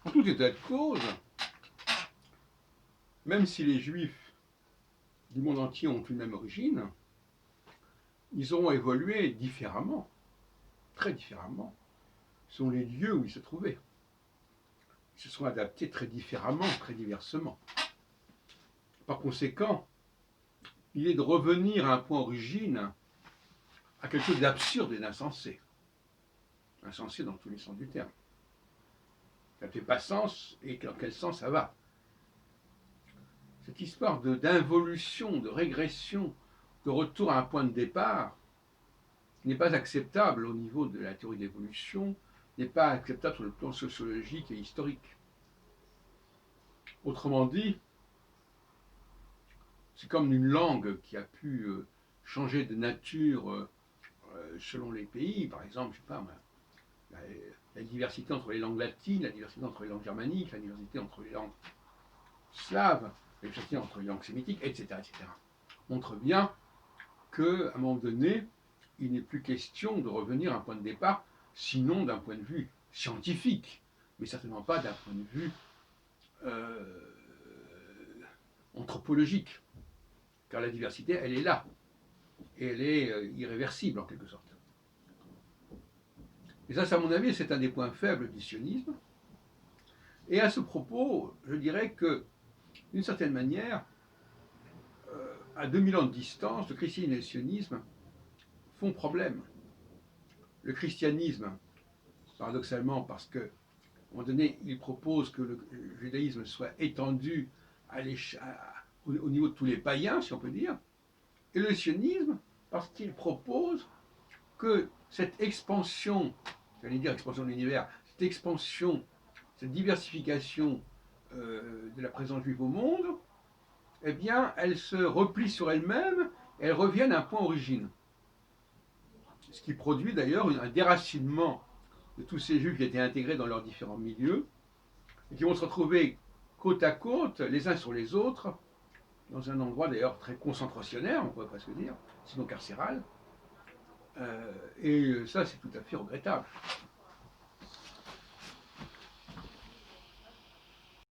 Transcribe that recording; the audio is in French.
En tout état de cause, même si les Juifs du monde entier ont une même origine, ils auront évolué différemment, très différemment, selon les lieux où ils se trouvaient. Ils se sont adaptés très différemment, très diversement. Par conséquent, il est de revenir à un point origine, à quelque chose d'absurde et d'insensé. Insensé dans tous les sens du terme. Ça ne fait pas sens, et dans quel sens ça va? Cette histoire d'involution, de régression, de retour à un point de départ, n'est pas acceptable au niveau de la théorie d'évolution, n'est pas acceptable sur le plan sociologique et historique. Autrement dit, c'est comme une langue qui a pu changer de nature selon les pays, par exemple, je sais pas, la diversité entre les langues latines, la diversité entre les langues germaniques, la diversité entre les langues slaves, la diversité entre les langues sémitiques, etc., montre bien qu'à un moment donné, il n'est plus question de revenir à un point de départ, sinon d'un point de vue scientifique, mais certainement pas d'un point de vue anthropologique, car la diversité, elle est là, et elle est irréversible en quelque sorte. Et ça, à mon avis, c'est un des points faibles du sionisme. Et à ce propos, je dirais que, d'une certaine manière, à 2000 ans de distance, le christianisme et le sionisme font problème. Le christianisme, paradoxalement, parce qu'à un moment donné, il propose que le judaïsme soit étendu au niveau de tous les païens, si on peut dire, et le sionisme, parce qu'il propose que cette expansion, j'allais dire expansion de l'univers, cette expansion, cette diversification de la présence juive au monde, eh bien, elle se replie sur elle-même et elle revient à un point origine. Ce qui produit d'ailleurs un déracinement de tous ces juifs qui étaient intégrés dans leurs différents milieux et qui vont se retrouver côte à côte, les uns sur les autres, dans un endroit d'ailleurs très concentrationnaire, on pourrait presque dire, sinon carcéral. Et ça, c'est tout à fait regrettable.